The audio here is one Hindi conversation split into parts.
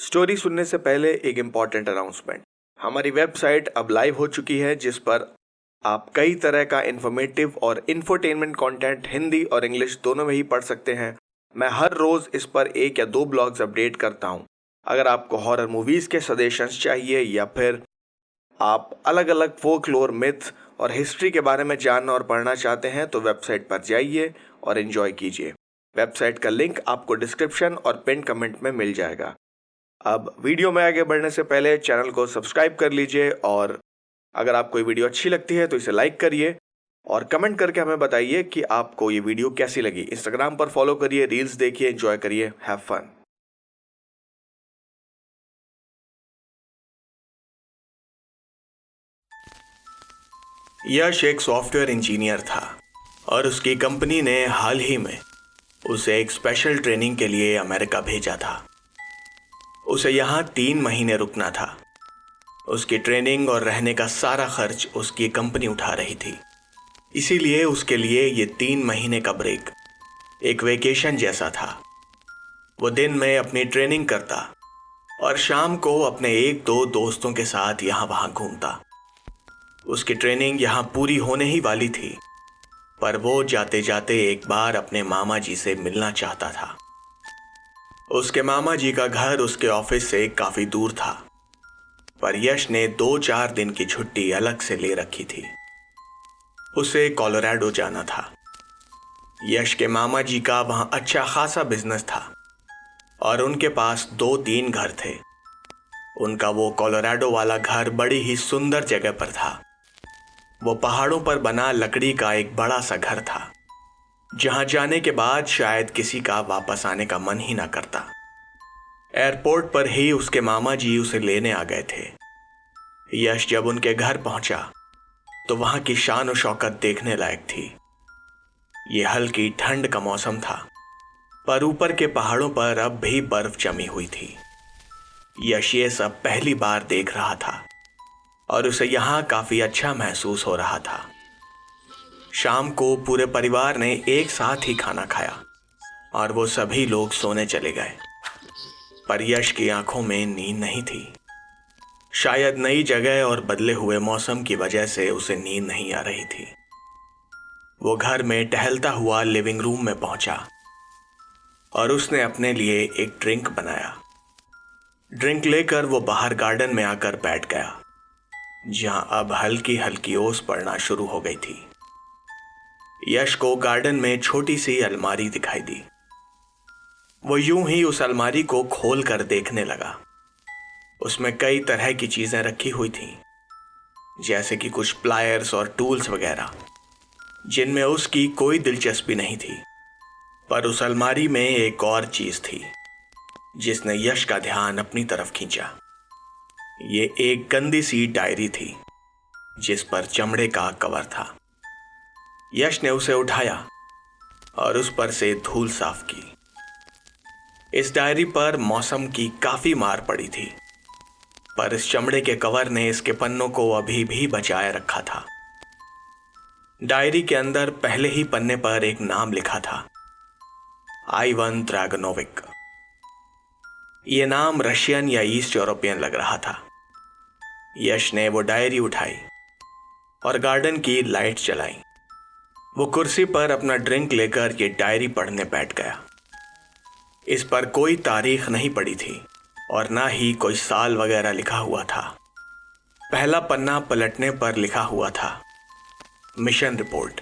स्टोरी सुनने से पहले एक इम्पॉर्टेंट अनाउंसमेंट। हमारी वेबसाइट अब लाइव हो चुकी है, जिस पर आप कई तरह का इन्फॉर्मेटिव और इंफोटेनमेंट कंटेंट हिंदी और इंग्लिश दोनों में ही पढ़ सकते हैं। मैं हर रोज इस पर 1 या 2 ब्लॉग्स अपडेट करता हूं। अगर आपको हॉरर मूवीज के सजेशंस चाहिए या फिर आप अलग अलग फोकलोर, मिथ और हिस्ट्री के बारे में जानना और पढ़ना चाहते हैं तो वेबसाइट पर जाइए और एंजॉय कीजिए। वेबसाइट का लिंक आपको डिस्क्रिप्शन और पिन कमेंट में मिल जाएगा। अब वीडियो में आगे बढ़ने से पहले चैनल को सब्सक्राइब कर लीजिए और अगर आपको ये वीडियो अच्छी लगती है तो इसे लाइक करिए और कमेंट करके हमें बताइए कि आपको ये वीडियो कैसी लगी। इंस्टाग्राम पर फॉलो करिए, रील्स देखिए, एंजॉय करिए, हैव फन। यश एक सॉफ्टवेयर इंजीनियर था और उसकी कंपनी ने हाल ही में उसे एक स्पेशल ट्रेनिंग के लिए अमेरिका भेजा था। उसे यहाँ 3 महीने रुकना था। उसकी ट्रेनिंग और रहने का सारा खर्च उसकी कंपनी उठा रही थी, इसीलिए उसके लिए ये 3 महीने का ब्रेक एक वेकेशन जैसा था। वो दिन में अपनी ट्रेनिंग करता और शाम को अपने 1-2 दोस्तों के साथ यहाँ वहाँ घूमता। उसकी ट्रेनिंग यहाँ पूरी होने ही वाली थी, पर वो जाते जाते एक बार अपने मामा जी से मिलना चाहता था। उसके मामा जी का घर उसके ऑफिस से काफी दूर था, पर यश ने 2-4 दिन की छुट्टी अलग से ले रखी थी। उसे कोलोराडो जाना था। यश के मामा जी का वहां अच्छा खासा बिजनेस था और उनके पास 2-3 घर थे। उनका वो कोलोराडो वाला घर बड़ी ही सुंदर जगह पर था। वो पहाड़ों पर बना लकड़ी का एक बड़ा सा घर था, जहां जाने के बाद शायद किसी का वापस आने का मन ही ना करता। एयरपोर्ट पर ही उसके मामा जी उसे लेने आ गए थे। यश जब उनके घर पहुंचा तो वहां की शान और शौकत देखने लायक थी। ये हल्की ठंड का मौसम था, पर ऊपर के पहाड़ों पर अब भी बर्फ जमी हुई थी। यश ये सब पहली बार देख रहा था और उसे यहाँ काफी अच्छा महसूस हो रहा था। शाम को पूरे परिवार ने एक साथ ही खाना खाया और वो सभी लोग सोने चले गए, पर यश की आंखों में नींद नहीं थी। शायद नई जगह और बदले हुए मौसम की वजह से उसे नींद नहीं आ रही थी। वो घर में टहलता हुआ लिविंग रूम में पहुंचा और उसने अपने लिए एक ड्रिंक बनाया। ड्रिंक लेकर वो बाहर गार्डन में आकर बैठ गया, जहां अब हल्की हल्की ओस पड़ना शुरू हो गई थी। यश को गार्डन में छोटी सी अलमारी दिखाई दी। वो यूं ही उस अलमारी को खोल कर देखने लगा। उसमें कई तरह की चीजें रखी हुई थीं, जैसे कि कुछ प्लायर्स और टूल्स वगैरह, जिनमें उसकी कोई दिलचस्पी नहीं थी। पर उस अलमारी में एक और चीज थी जिसने यश का ध्यान अपनी तरफ खींचा। ये एक गंदी सी डायरी थी जिस पर चमड़े का कवर था। यश ने उसे उठाया और उस पर से धूल साफ की। इस डायरी पर मौसम की काफी मार पड़ी थी, पर इस चमड़े के कवर ने इसके पन्नों को अभी भी बचाए रखा था। डायरी के अंदर पहले ही पन्ने पर एक नाम लिखा था, आइवन ड्रैगनोविक। यह नाम रशियन या ईस्ट यूरोपियन लग रहा था। यश ने वो डायरी उठाई और गार्डन की लाइट जलाई। वो कुर्सी पर अपना ड्रिंक लेकर ये डायरी पढ़ने बैठ गया। इस पर कोई तारीख नहीं पड़ी थी और ना ही कोई साल वगैरह लिखा हुआ था। पहला पन्ना पलटने पर लिखा हुआ था, मिशन रिपोर्ट।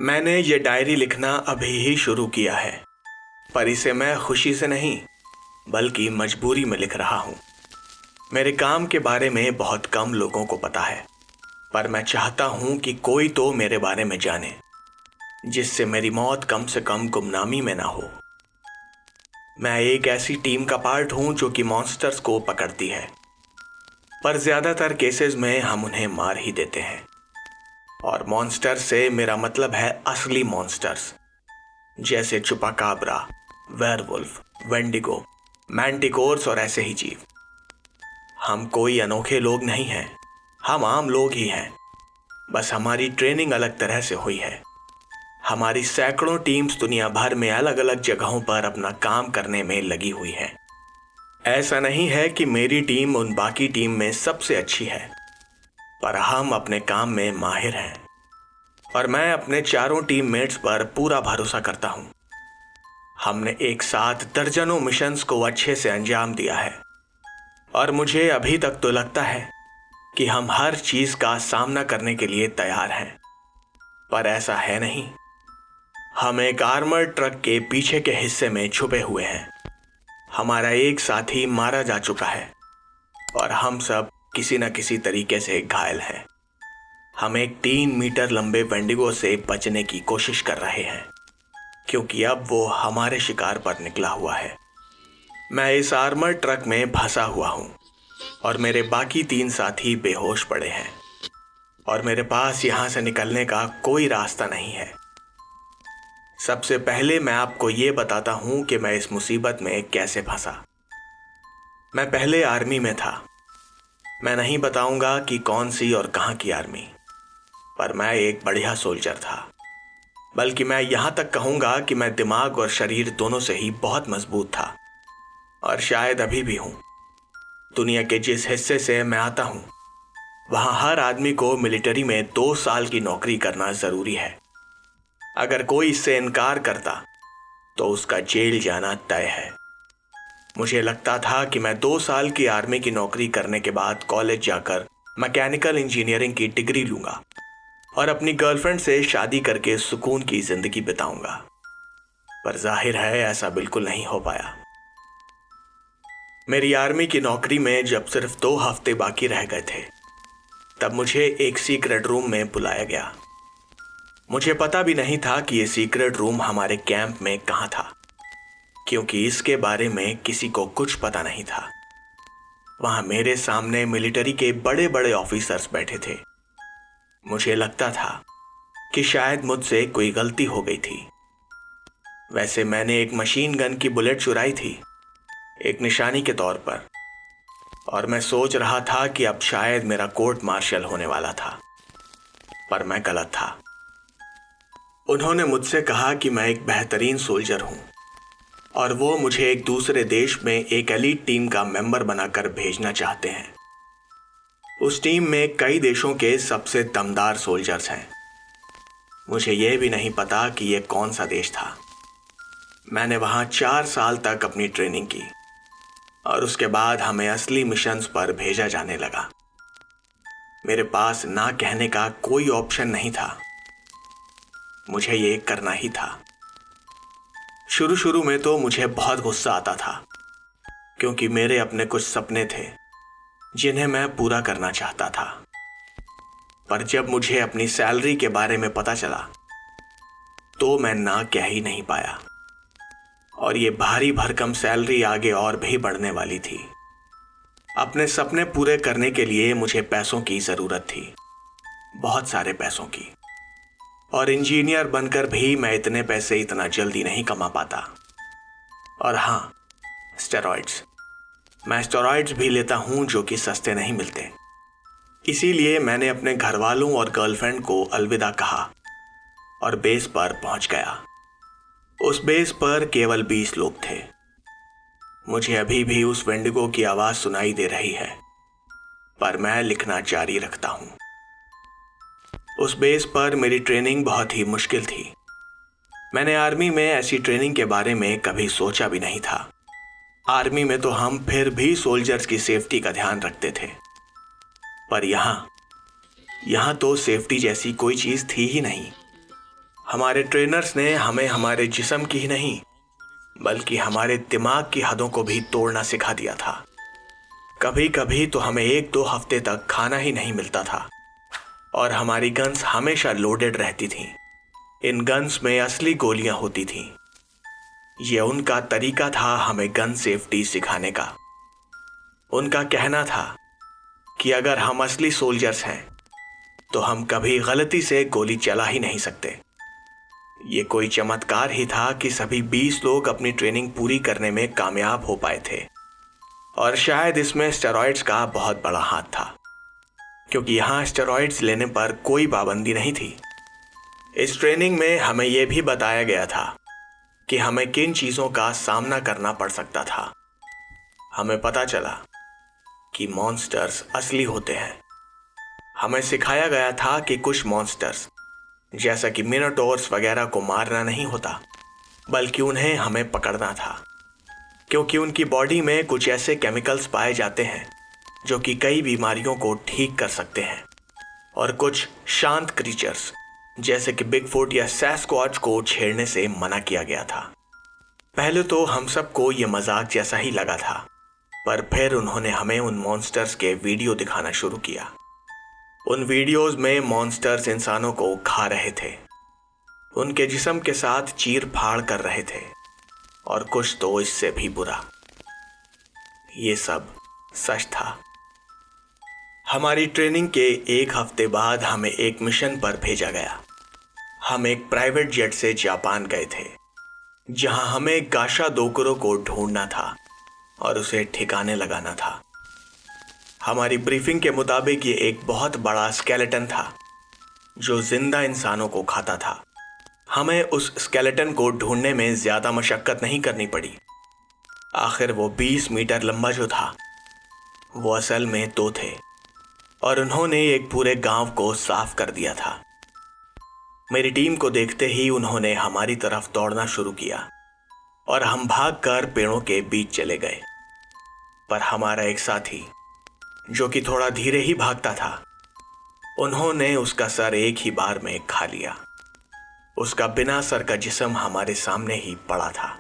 मैंने ये डायरी लिखना अभी ही शुरू किया है, पर इसे मैं खुशी से नहीं बल्कि मजबूरी में लिख रहा हूं। मेरे काम के बारे में बहुत कम लोगों को पता है, पर मैं चाहता हूं कि कोई तो मेरे बारे में जाने, जिससे मेरी मौत कम से कम गुमनामी में ना हो। मैं एक ऐसी टीम का पार्ट हूं जो कि मॉन्स्टर्स को पकड़ती है, पर ज्यादातर केसेस में हम उन्हें मार ही देते हैं। और मॉन्स्टर से मेरा मतलब है असली मॉन्स्टर्स, जैसे चुपाकाब्रा, वेयरवुल्फ, वेंडिगो, मैंटिकोर्स और ऐसे ही जीव। हम कोई अनोखे लोग नहीं हैं, हम आम लोग ही हैं, बस हमारी ट्रेनिंग अलग तरह से हुई है। हमारी सैकड़ों टीम्स दुनिया भर में अलग अलग जगहों पर अपना काम करने में लगी हुई हैं। ऐसा नहीं है कि मेरी टीम उन बाकी टीम में सबसे अच्छी है, पर हम अपने काम में माहिर हैं और मैं अपने चारों टीममेट्स पर पूरा भरोसा करता हूं। हमने एक साथ दर्जनों मिशंस को अच्छे से अंजाम दिया है और मुझे अभी तक तो लगता है कि हम हर चीज का सामना करने के लिए तैयार हैं, पर ऐसा है नहीं। हम एक आर्मर्ड ट्रक के पीछे के हिस्से में छुपे हुए हैं। हमारा एक साथी मारा जा चुका है और हम सब किसी न किसी तरीके से घायल हैं। हम एक 3 मीटर लंबे वेंडिगो से बचने की कोशिश कर रहे हैं क्योंकि अब वो हमारे शिकार पर निकला हुआ है। मैं इस आर्मर ट्रक में फंसा हुआ हूं और मेरे बाकी 3 साथी बेहोश पड़े हैं और मेरे पास यहां से निकलने का कोई रास्ता नहीं है। सबसे पहले मैं आपको ये बताता हूं कि मैं इस मुसीबत में कैसे फंसा। मैं पहले आर्मी में था। मैं नहीं बताऊंगा कि कौन सी और कहां की आर्मी, पर मैं एक बढ़िया सोल्जर था। बल्कि मैं यहां तक कहूंगा कि मैं दिमाग और शरीर दोनों से ही बहुत मजबूत था और शायद अभी भी हूं। दुनिया के जिस हिस्से से मैं आता हूं, वहां हर आदमी को मिलिट्री में 2 साल की नौकरी करना जरूरी है। अगर कोई इससे इनकार करता तो उसका जेल जाना तय है। मुझे लगता था कि मैं 2 साल की आर्मी की नौकरी करने के बाद कॉलेज जाकर मैकेनिकल इंजीनियरिंग की डिग्री लूंगा और अपनी गर्लफ्रेंड से शादी करके सुकून की जिंदगी बिताऊंगा, पर जाहिर है ऐसा बिल्कुल नहीं हो पाया। मेरी आर्मी की नौकरी में जब सिर्फ 2 हफ्ते बाकी रह गए थे, तब मुझे एक सीक्रेट रूम में बुलाया गया। मुझे पता भी नहीं था कि यह सीक्रेट रूम हमारे कैंप में कहां था, क्योंकि इसके बारे में किसी को कुछ पता नहीं था। वहां मेरे सामने मिलिट्री के बड़े बड़े ऑफिसर्स बैठे थे। मुझे लगता था कि शायद मुझसे कोई गलती हो गई थी। वैसे मैंने एक मशीन गन की बुलेट चुराई थी, एक निशानी के तौर पर, और मैं सोच रहा था कि अब शायद मेरा कोर्ट मार्शल होने वाला था, पर मैं गलत था। उन्होंने मुझसे कहा कि मैं एक बेहतरीन सोल्जर हूं और वो मुझे एक दूसरे देश में एक एलीट टीम का मेंबर बनाकर भेजना चाहते हैं। उस टीम में कई देशों के सबसे दमदार सोल्जर्स हैं। मुझे यह भी नहीं पता कि यह कौन सा देश था। मैंने वहां 4 साल तक अपनी ट्रेनिंग की और उसके बाद हमें असली मिशंस पर भेजा जाने लगा। मेरे पास ना कहने का कोई ऑप्शन नहीं था। मुझे ये करना ही था। शुरू शुरू में तो मुझे बहुत गुस्सा आता था, क्योंकि मेरे अपने कुछ सपने थे जिन्हें मैं पूरा करना चाहता था। पर जब मुझे अपनी सैलरी के बारे में पता चला तो मैं ना कह ही नहीं पाया, और ये भारी भरकम सैलरी आगे और भी बढ़ने वाली थी। अपने सपने पूरे करने के लिए मुझे पैसों की जरूरत थी, बहुत सारे पैसों की, और इंजीनियर बनकर भी मैं इतने पैसे इतना जल्दी नहीं कमा पाता। और हाँ, स्टेरॉइड्स। मैं स्टेरॉइड्स भी लेता हूं जो कि सस्ते नहीं मिलते। इसीलिए मैंने अपने घर वालों और गर्लफ्रेंड को अलविदा कहा और बेस पर पहुंच गया। उस बेस पर केवल 20 लोग थे। मुझे अभी भी उस वेंडिगो की आवाज सुनाई दे रही है, पर मैं लिखना जारी रखता हूं। उस बेस पर मेरी ट्रेनिंग बहुत ही मुश्किल थी। मैंने आर्मी में ऐसी ट्रेनिंग के बारे में कभी सोचा भी नहीं था। आर्मी में तो हम फिर भी सोल्जर्स की सेफ्टी का ध्यान रखते थे, पर यहां तो सेफ्टी जैसी कोई चीज थी ही नहीं। हमारे ट्रेनर्स ने हमें हमारे जिस्म की ही नहीं, बल्कि हमारे दिमाग की हदों को भी तोड़ना सिखा दिया था। कभी कभी तो हमें 1-2 हफ्ते तक खाना ही नहीं मिलता था और हमारी गन्स हमेशा लोडेड रहती थीं। इन गन्स में असली गोलियां होती थीं। ये उनका तरीका था हमें गन सेफ्टी सिखाने का। उनका कहना था कि अगर हम असली सोल्जर्स हैं तो हम कभी गलती से गोली चला ही नहीं सकते। ये कोई चमत्कार ही था कि सभी 20 लोग अपनी ट्रेनिंग पूरी करने में कामयाब हो पाए थे, और शायद इसमें स्टेरॉइड्स का बहुत बड़ा हाथ था, क्योंकि यहां स्टेरॉइड्स लेने पर कोई पाबंदी नहीं थी। इस ट्रेनिंग में हमें यह भी बताया गया था कि हमें किन चीजों का सामना करना पड़ सकता था। हमें पता चला कि मॉन्स्टर्स असली होते हैं। हमें सिखाया गया था कि कुछ मॉन्स्टर्स जैसा कि मिनोटॉर्स वगैरह को मारना नहीं होता, बल्कि उन्हें हमें पकड़ना था, क्योंकि उनकी बॉडी में कुछ ऐसे केमिकल्स पाए जाते हैं जो कि कई बीमारियों को ठीक कर सकते हैं। और कुछ शांत क्रीचर्स जैसे कि बिगफुट या सैस्क्वाच को छेड़ने से मना किया गया था। पहले तो हम सबको ये मजाक जैसा ही लगा था, पर फिर उन्होंने हमें उन मॉन्स्टर्स के वीडियो दिखाना शुरू किया। उन वीडियोस में मॉन्स्टर्स इंसानों को खा रहे थे, उनके जिस्म के साथ चीर फाड़ कर रहे थे, और कुछ तो इससे भी बुरा। ये सब सच था। हमारी ट्रेनिंग के एक हफ्ते बाद हमें एक मिशन पर भेजा गया। हम एक प्राइवेट जेट से जापान गए थे, जहां हमें गाशा दोकुरो को ढूंढना था और उसे ठिकाने लगाना था। हमारी ब्रीफिंग के मुताबिक ये एक बहुत बड़ा स्केलेटन था जो जिंदा इंसानों को खाता था। हमें उस स्केलेटन को ढूंढने में ज्यादा मशक्कत नहीं करनी पड़ी। आखिर वो 20 मीटर लंबा जो था वो असल में 2 थे, और उन्होंने एक पूरे गांव को साफ कर दिया था। मेरी टीम को देखते ही उन्होंने हमारी तरफ दौड़ना शुरू किया और हम भागकर पेड़ों के बीच चले गए। पर हमारा एक साथी जो कि थोड़ा धीरे ही भागता था, उन्होंने उसका सर एक ही बार में खा लिया। उसका बिना सर का जिस्म हमारे सामने ही पड़ा था।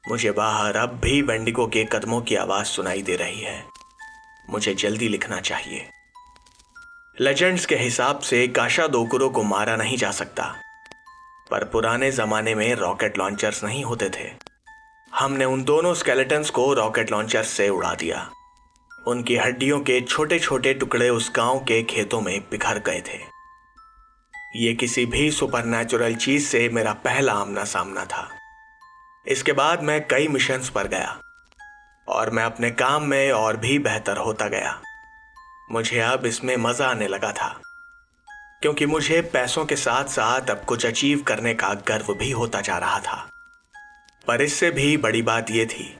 मुझे बाहर अब भी वेंडिगो के कदमों की आवाज सुनाई दे रही है। मुझे जल्दी लिखना चाहिए। लेजेंड्स के हिसाब से गाशा दोकुरो को मारा नहीं जा सकता, पर पुराने जमाने में रॉकेट लॉन्चर्स नहीं होते थे। हमने उन दोनों स्केलेटन्स को रॉकेट लॉन्चर से उड़ा दिया। उनकी हड्डियों के छोटे छोटे टुकड़े उस गांव के खेतों में बिखर गए थे। ये किसी भी सुपरनैचुरल चीज से मेरा पहला आमना सामना था। इसके बाद मैं कई मिशंस पर गया और मैं अपने काम में और भी बेहतर होता गया। मुझे अब इसमें मजा आने लगा था, क्योंकि मुझे पैसों के साथ साथ अब कुछ अचीव करने का गर्व भी होता जा रहा था। पर इससे भी बड़ी बात यह थी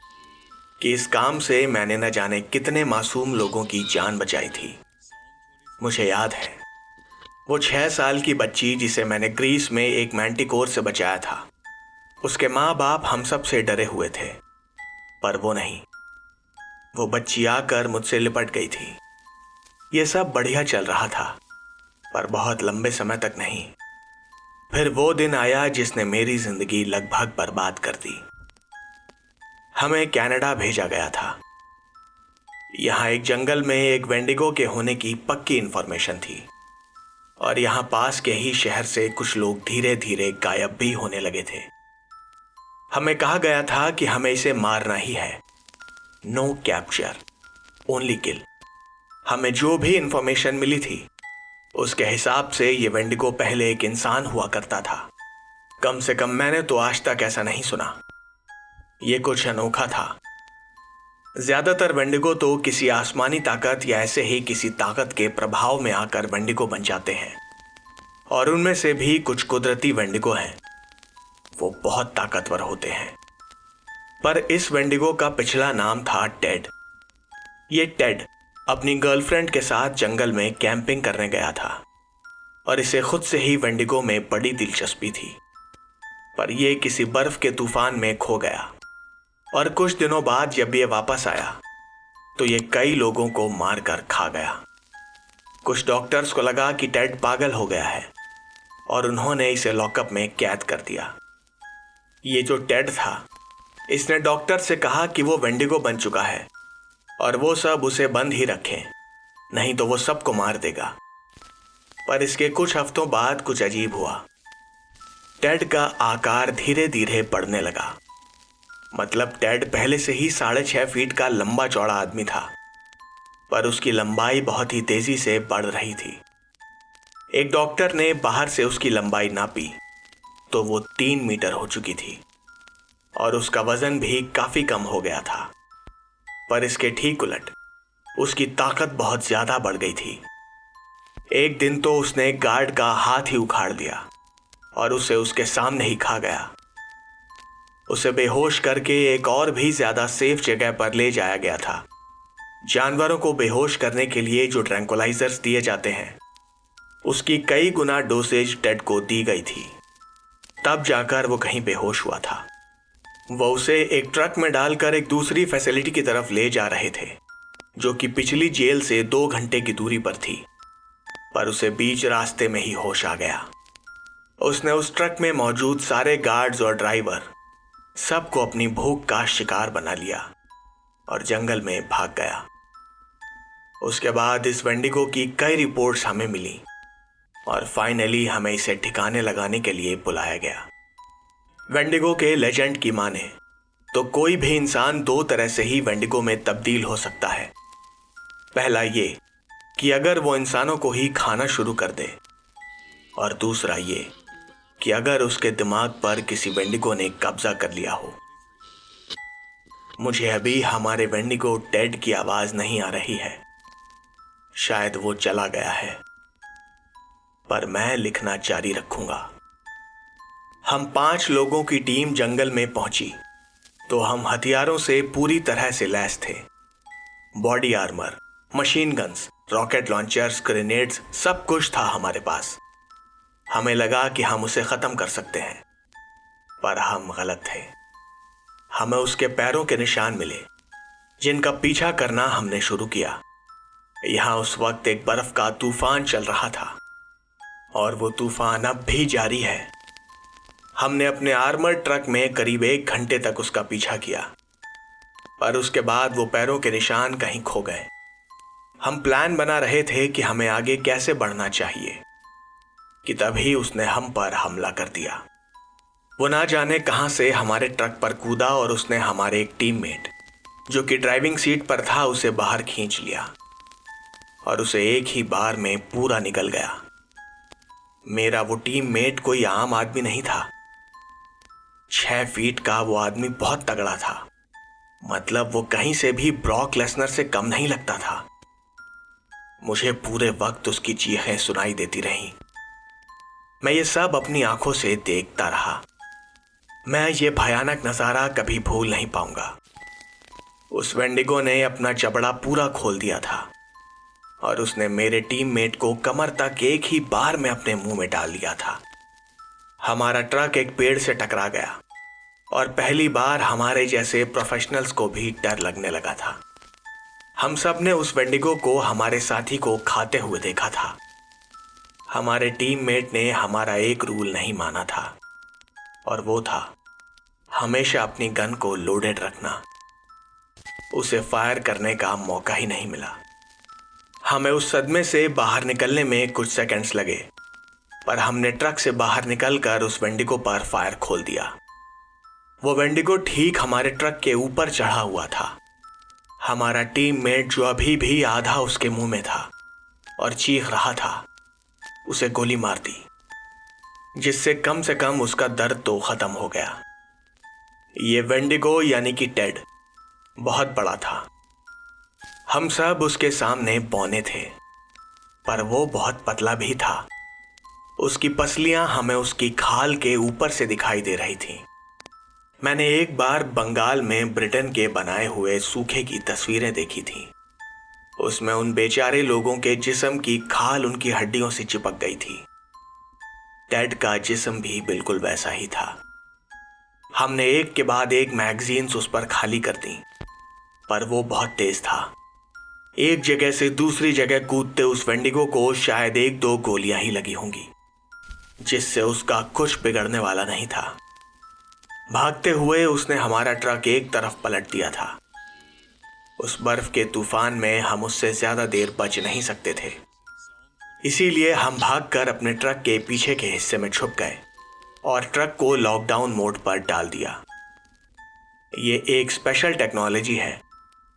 कि इस काम से मैंने न जाने कितने मासूम लोगों की जान बचाई थी। मुझे याद है वो 6 साल की बच्ची जिसे मैंने ग्रीस में एक मैंटिकोर से बचाया था। उसके माँ बाप हम सब से डरे हुए थे, पर वो नहीं। वो बच्ची आकर मुझसे लिपट गई थी। ये सब बढ़िया चल रहा था, पर बहुत लंबे समय तक नहीं। फिर वो दिन आया जिसने मेरी जिंदगी लगभग बर्बाद कर दी। हमें कनाडा भेजा गया था। यहाँ एक जंगल में एक वेंडिगो के होने की पक्की इंफॉर्मेशन थी, और यहाँ पास के ही शहर से कुछ लोग धीरे धीरे गायब भी होने लगे थे। हमें कहा गया था कि हमें इसे मारना ही है। नो कैप्चर, ओनली किल। हमें जो भी इंफॉर्मेशन मिली थी उसके हिसाब से ये वेंडिगो पहले एक इंसान हुआ करता था। कम से कम मैंने तो आज तक ऐसा नहीं सुना। ये कुछ अनोखा था। ज्यादातर वेंडिगो तो किसी आसमानी ताकत या ऐसे ही किसी ताकत के प्रभाव में आकर वेंडिगो बन जाते हैं, और उनमें से भी कुछ कुदरती वेंडिगो हैं। वो बहुत ताकतवर होते हैं। पर इस वेंडिगो का पिछला नाम था टेड। ये टेड अपनी गर्लफ्रेंड के साथ जंगल में कैंपिंग करने गया था, और इसे खुद से ही वेंडिगो में बड़ी दिलचस्पी थी। पर यह किसी बर्फ के तूफान में खो गया, और कुछ दिनों बाद जब ये वापस आया तो ये कई लोगों को मारकर खा गया। कुछ डॉक्टर्स को लगा कि टेड पागल हो गया है, और उन्होंने इसे लॉकअप में कैद कर दिया। ये जो टेड था, इसने डॉक्टर से कहा कि वो वेंडिगो बन चुका है और वो सब उसे बंद ही रखें, नहीं तो वो सबको मार देगा। पर इसके कुछ हफ्तों बाद कुछ अजीब हुआ। टेड का आकार धीरे धीरे बढ़ने लगा। मतलब टेड पहले से ही 6.5 फीट का लंबा चौड़ा आदमी था, पर उसकी लंबाई बहुत ही तेजी से बढ़ रही थी। एक डॉक्टर ने बाहर से उसकी लंबाई नापी तो वो 3 मीटर हो चुकी थी, और उसका वजन भी काफी कम हो गया था। पर इसके ठीक उलट उसकी ताकत बहुत ज्यादा बढ़ गई थी। एक दिन तो उसने गार्ड का हाथ ही उखाड़ दिया और उसे उसके सामने ही खा गया। उसे बेहोश करके एक और भी ज्यादा सेफ जगह पर ले जाया गया था। जानवरों को बेहोश करने के लिए जो ट्रैंकुलाइजर्स दिए जाते हैं, उसकी कई गुना डोसेज टेड को दी गई थी। तब जाकर वो कहीं बेहोश हुआ था। वो उसे एक ट्रक में डालकर एक दूसरी फैसिलिटी की तरफ ले जा रहे थे, जो कि पिछली जेल से 2 घंटे की दूरी पर थी। पर उसे बीच रास्ते में ही होश आ गया। उसने उस ट्रक में मौजूद सारे गार्ड्स और ड्राइवर सबको अपनी भूख का शिकार बना लिया और जंगल में भाग गया। उसके बाद इस वेंडिगो की कई रिपोर्ट्स हमें मिली और फाइनली हमें इसे ठिकाने लगाने के लिए बुलाया गया। वेंडिगो के लेजेंड की माने तो कोई भी इंसान 2 तरह से ही वेंडिगो में तब्दील हो सकता है। पहला ये कि अगर वो इंसानों को ही खाना शुरू कर दे, और दूसरा ये कि अगर उसके दिमाग पर किसी वेंडिगो ने कब्जा कर लिया हो। मुझे अभी हमारे वेंडिगो टेड की आवाज नहीं आ रही है, शायद वो चला गया है, पर मैं लिखना जारी रखूंगा। हम 5 लोगों की टीम जंगल में पहुंची तो हम हथियारों से पूरी तरह से लैस थे। Body armour, machine guns, rocket launchers, grenades, सब कुछ था हमारे पास। हमें लगा कि हम उसे खत्म कर सकते हैं, पर हम गलत थे। हमें उसके पैरों के निशान मिले, जिनका पीछा करना हमने शुरू किया। यहां उस वक्त एक बर्फ का तूफान चल रहा था और वो तूफान अब भी जारी है। हमने अपने आर्मर ट्रक में करीब 1 घंटे तक उसका पीछा किया, पर उसके बाद वो पैरों के निशान कहीं खो गए। हम प्लान बना रहे थे कि हमें आगे कैसे बढ़ना चाहिए कि तभी उसने हम पर हमला कर दिया। वो ना जाने कहां से हमारे ट्रक पर कूदा और उसने हमारे एक टीममेट, जो कि ड्राइविंग सीट पर था, उसे बाहर खींच लिया और उसे एक ही बार में पूरा निकल गया। मेरा वो टीममेट कोई आम आदमी नहीं था। 6 फीट का वो आदमी बहुत तगड़ा था, मतलब वो कहीं से भी ब्रॉक लेसनर से कम नहीं लगता था। मुझे पूरे वक्त उसकी चीखें सुनाई देती रहीं। मैं ये सब अपनी आंखों से देखता रहा। मैं ये भयानक नज़ारा कभी भूल नहीं पाऊंगा। उस वेंडिगो ने अपना जबड़ा पूरा खोल दिया था और उसने मेरे टीममेट को कमर तक एक ही बार में अपने मुंह में डाल लिया था। हमारा ट्रक एक पेड़ से टकरा गया और पहली बार हमारे जैसे प्रोफेशनल्स को भी डर लगने लगा था। हम सब ने उस वेंडिगो को हमारे साथी को खाते हुए देखा था। हमारे टीममेट ने हमारा एक रूल नहीं माना था, और वो था हमेशा अपनी गन को लोडेड रखना। उसे फायर करने का मौका ही नहीं मिला। हमें उस सदमे से बाहर निकलने में कुछ सेकंड्स लगे, पर हमने ट्रक से बाहर निकलकर उस वेंडिगो पर फायर खोल दिया। वो वेंडिगो ठीक हमारे ट्रक के ऊपर चढ़ा हुआ था। हमारा टीममेट, जो अभी भी आधा उसके मुंह में था और चीख रहा था, उसे गोली मार दी, जिससे कम से कम उसका दर्द तो खत्म हो गया। ये वेंडिगो यानी कि टेड बहुत बड़ा था। हम सब उसके सामने बौने थे, पर वो बहुत पतला भी था। उसकी पसलियां हमें उसकी खाल के ऊपर से दिखाई दे रही थीं। मैंने एक बार बंगाल में ब्रिटेन के बनाए हुए सूखे की तस्वीरें देखी थीं। उसमें उन बेचारे लोगों के जिस्म की खाल उनकी हड्डियों से चिपक गई थी। टेड का जिस्म भी बिल्कुल वैसा ही था। हमने एक के बाद एक मैगजीन्स उस पर खाली कर दी, पर वो बहुत तेज था। एक जगह से दूसरी जगह कूदते उस वेंडिगो को शायद 1-2 गोलियां ही लगी होंगी, जिससे उसका कुछ बिगड़ने वाला नहीं था। भागते हुए उसने हमारा ट्रक एक तरफ पलट दिया था। उस बर्फ के तूफान में हम उससे ज्यादा देर बच नहीं सकते थे, इसीलिए हम भागकर अपने ट्रक के पीछे के हिस्से में छुप गए और ट्रक को लॉकडाउन मोड पर डाल दिया। ये एक स्पेशल टेक्नोलॉजी है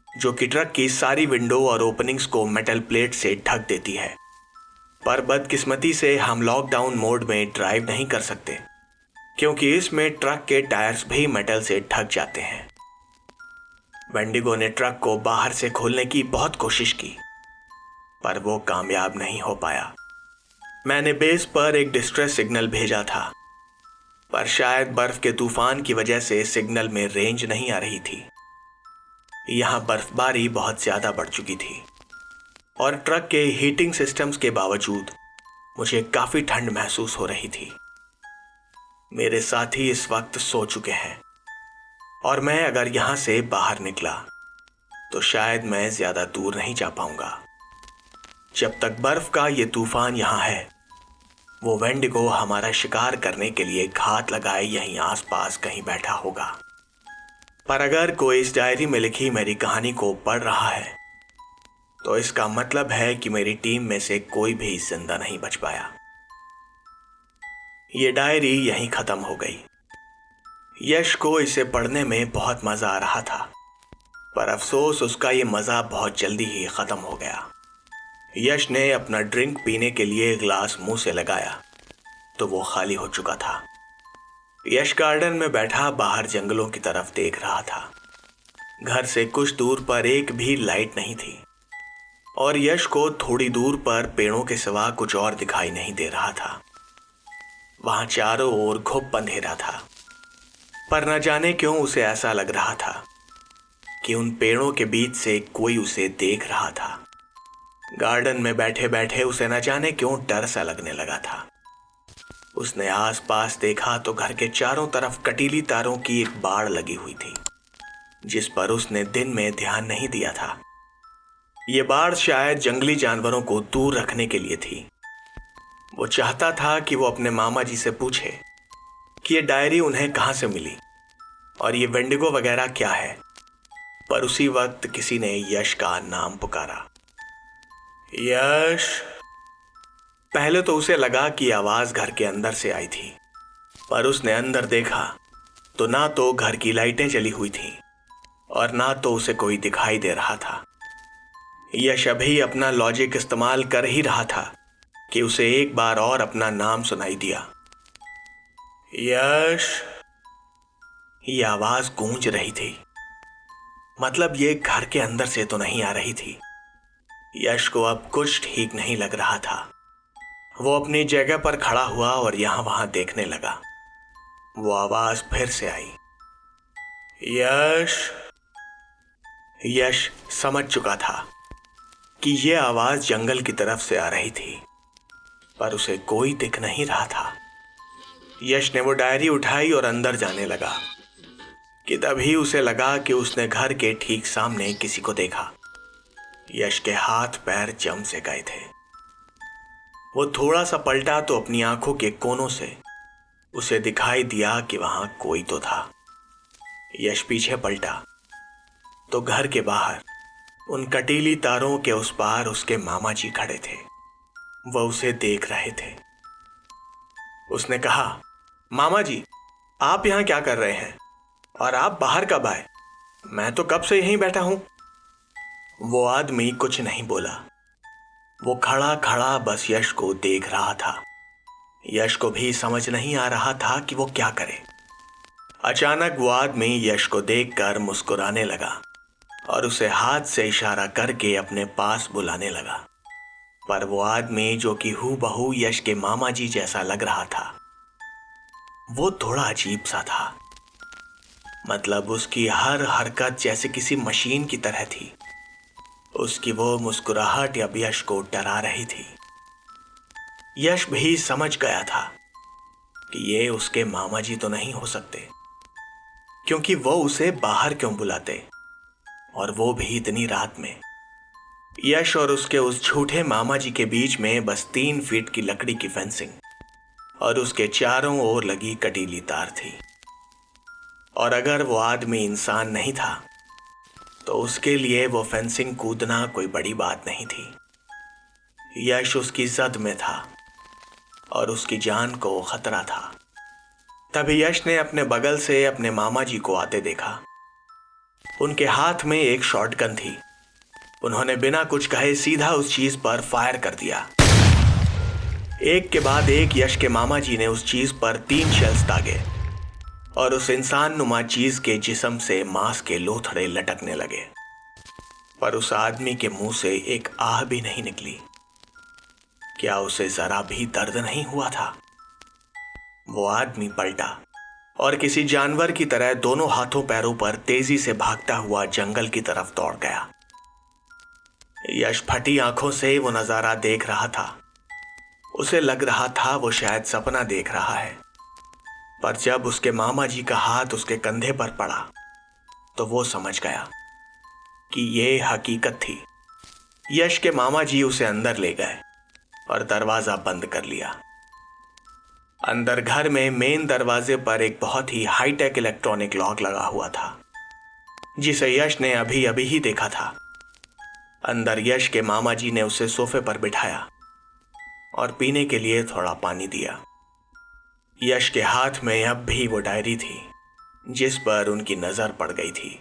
जो कि ट्रक की सारी विंडो और ओपनिंग्स को मेटल प्लेट से ढक देती है, पर बदकिस्मती से हम लॉकडाउन मोड में ड्राइव नहीं कर सकते, क्योंकि इसमें ट्रक के टायर्स भी मेटल से ढक जाते हैं। वेंडिगो ने ट्रक को बाहर से खोलने की बहुत कोशिश की, पर वो कामयाब नहीं हो पाया। मैंने बेस पर एक डिस्ट्रेस सिग्नल भेजा था, पर शायद बर्फ के तूफान की वजह से सिग्नल में रेंज नहीं आ रही थी। यहाँ बर्फबारी बहुत ज्यादा बढ़ चुकी थी और ट्रक के हीटिंग सिस्टम्स के बावजूद मुझे काफी ठंड महसूस हो रही थी। मेरे साथी इस वक्त सो चुके हैं और मैं अगर यहां से बाहर निकला तो शायद मैं ज्यादा दूर नहीं जा पाऊंगा। जब तक बर्फ का ये तूफान यहां है, वो वेंडिगो हमारा शिकार करने के लिए घात लगाए यहीं आसपास कहीं बैठा होगा। पर अगर कोई इस डायरी में लिखी मेरी कहानी को पढ़ रहा है तो इसका मतलब है कि मेरी टीम में से कोई भी जिंदा नहीं बच पाया। ये डायरी यहीं खत्म हो गई। यश को इसे पढ़ने में बहुत मजा आ रहा था, पर अफसोस उसका ये मजा बहुत जल्दी ही खत्म हो गया। यश ने अपना ड्रिंक पीने के लिए ग्लास मुंह से लगाया तो वो खाली हो चुका था। यश गार्डन में बैठा बाहर जंगलों की तरफ देख रहा था। घर से कुछ दूर पर एक भी लाइट नहीं थी और यश को थोड़ी दूर पर पेड़ों के सिवा कुछ और दिखाई नहीं दे रहा था। वहां चारों ओर घुप अंधेरा था, पर न जाने क्यों उसे ऐसा लग रहा था कि उन पेड़ों के बीच से कोई उसे देख रहा था। गार्डन में बैठे बैठे उसे न जाने क्यों डर सा लगने लगा था। उसने आसपास देखा तो घर के चारों तरफ कटीली तारों की एक बाड़ लगी हुई थी, जिस पर उसने दिन में ध्यान नहीं दिया था। ये बाड़ शायद जंगली जानवरों को दूर रखने के लिए थी। वो चाहता था कि वो अपने मामा जी से पूछे कि ये डायरी उन्हें कहां से मिली और ये वेंडिगो वगैरह क्या है, पर उसी वक्त किसी ने यश का नाम पुकारा। यश। पहले तो उसे लगा कि आवाज घर के अंदर से आई थी, पर उसने अंदर देखा तो ना तो घर की लाइटें जली हुई थीं और ना तो उसे कोई दिखाई दे रहा था। यश अभी अपना लॉजिक इस्तेमाल कर ही रहा था कि उसे एक बार और अपना नाम सुनाई दिया। यश। ये आवाज गूंज रही थी, मतलब ये घर के अंदर से तो नहीं आ रही थी। यश को अब कुछ ठीक नहीं लग रहा था। वो अपनी जगह पर खड़ा हुआ और यहां वहां देखने लगा। वो आवाज फिर से आई, यश। यश समझ चुका था कि यह आवाज जंगल की तरफ से आ रही थी, पर उसे कोई दिख नहीं रहा था। यश ने वो डायरी उठाई और अंदर जाने लगा कि तभी उसे लगा कि उसने घर के ठीक सामने किसी को देखा। यश के हाथ पैर जम से गए थे। वो थोड़ा सा पलटा तो अपनी आंखों के कोनों से उसे दिखाई दिया कि वहां कोई तो था। यश पीछे पलटा तो घर के बाहर उन कटीली तारों के उस पार उसके मामा जी खड़े थे। वह उसे देख रहे थे। उसने कहा, मामा जी, आप यहां क्या कर रहे हैं और आप बाहर कब आए? मैं तो कब से यहीं बैठा हूं। वो आदमी कुछ नहीं बोला। वो खड़ा खड़ा बस यश को देख रहा था। यश को भी समझ नहीं आ रहा था कि वो क्या करे। अचानक वो आदमी यश को देखकर मुस्कुराने लगा और उसे हाथ से इशारा करके अपने पास बुलाने लगा। पर वो आदमी, जो कि हूबहू यश के मामा जी जैसा लग रहा था, वो थोड़ा अजीब सा था। मतलब उसकी हर हरकत जैसे किसी मशीन की तरह थी। उसकी वो मुस्कुराहट अब यश को डरा रही थी। यश भी समझ गया था कि ये उसके मामा जी तो नहीं हो सकते, क्योंकि वो उसे बाहर क्यों बुलाते, और वो भी इतनी रात में। यश और उसके उस झूठे मामा जी के बीच में बस 3 फीट की लकड़ी की फेंसिंग और उसके चारों ओर लगी कटीली तार थी। और अगर वो आदमी इंसान नहीं था तो उसके लिए वो फेंसिंग कूदना कोई बड़ी बात नहीं थी। यश उसकी जद में था और उसकी जान को खतरा था। तभी यश ने अपने बगल से अपने मामा जी को आते देखा। उनके हाथ में एक शॉटगन थी। उन्होंने बिना कुछ कहे सीधा उस चीज पर फायर कर दिया। एक के बाद एक यश के मामा जी ने उस चीज पर 3 शेल्स दागे और उस इंसान नुमा चीज के जिस्म से मांस के लोथड़े लटकने लगे। पर उस आदमी के मुंह से एक आह भी नहीं निकली। क्या उसे जरा भी दर्द नहीं हुआ था? वो आदमी पलटा और किसी जानवर की तरह दोनों हाथों पैरों पर तेजी से भागता हुआ जंगल की तरफ दौड़ गया। यश फटी आंखों से वो नजारा देख रहा था। उसे लग रहा था वो शायद सपना देख रहा है, पर जब उसके मामा जी का हाथ उसके कंधे पर पड़ा तो वो समझ गया कि ये हकीकत थी। यश के मामा जी उसे अंदर ले गए और दरवाजा बंद कर लिया। अंदर घर में मेन दरवाजे पर एक बहुत ही हाईटेक इलेक्ट्रॉनिक लॉक लगा हुआ था, जिसे यश ने अभी अभी ही देखा था। अंदर यश के मामा जी ने उसे सोफे पर बिठाया और पीने के लिए थोड़ा पानी दिया। यश के हाथ में अब भी वो डायरी थी जिस पर उनकी नजर पड़ गई थी।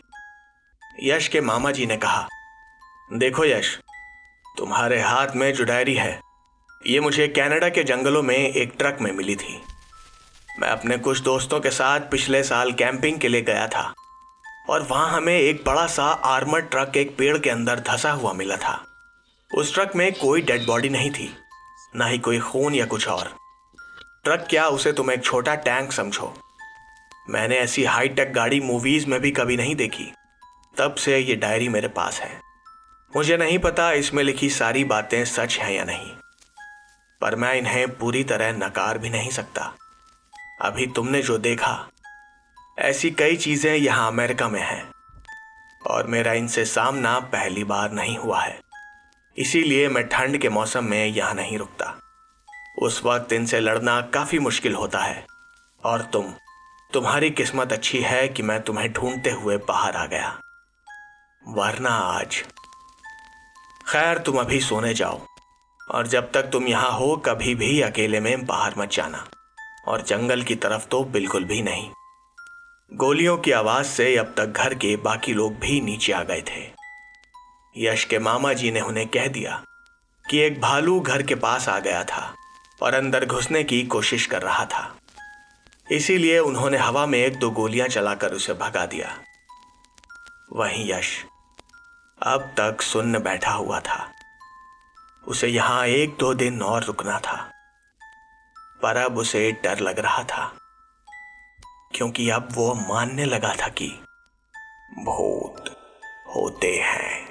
यश के मामा जी ने कहा, देखो यश, तुम्हारे हाथ में जो डायरी है ये मुझे कनाडा के जंगलों में एक ट्रक में मिली थी। मैं अपने कुछ दोस्तों के साथ पिछले साल कैंपिंग के लिए गया था और वहां हमें एक बड़ा सा आर्मर्ड ट्रक एक पेड़ के अंदर धंसा हुआ मिला था। उस ट्रक में कोई डेड बॉडी नहीं थी, ना ही कोई खून या कुछ और। ट्रक क्या, उसे तुम एक छोटा टैंक समझो। मैंने ऐसी हाईटेक गाड़ी मूवीज में भी कभी नहीं देखी। तब से ये डायरी मेरे पास है। मुझे नहीं पता इसमें लिखी सारी बातें सच हैं या नहीं, पर मैं इन्हें पूरी तरह नकार भी नहीं सकता। अभी तुमने जो देखा, ऐसी कई चीजें यहां अमेरिका में हैं और मेरा इनसे सामना पहली बार नहीं हुआ है। इसीलिए मैं ठंड के मौसम में यहां नहीं रुकता। उस वक्त इनसे लड़ना काफी मुश्किल होता है और तुम्हारी किस्मत अच्छी है कि मैं तुम्हें ढूंढते हुए बाहर आ गया, वरना आज। खैर, तुम अभी सोने जाओ और जब तक तुम यहां हो कभी भी अकेले में बाहर मत जाना, और जंगल की तरफ तो बिल्कुल भी नहीं। गोलियों की आवाज से अब तक घर के बाकी लोग भी नीचे आ गए थे। यश के मामा जी ने उन्हें कह दिया कि एक भालू घर के पास आ गया था और अंदर घुसने की कोशिश कर रहा था। इसीलिए उन्होंने हवा में 1-2 गोलियां चलाकर उसे भगा दिया। वहीं यश अब तक सुन्न बैठा हुआ था। उसे यहां 1-2 दिन और रुकना था, पर अब उसे डर लग रहा था, क्योंकि अब वो मानने लगा था कि भूत होते हैं।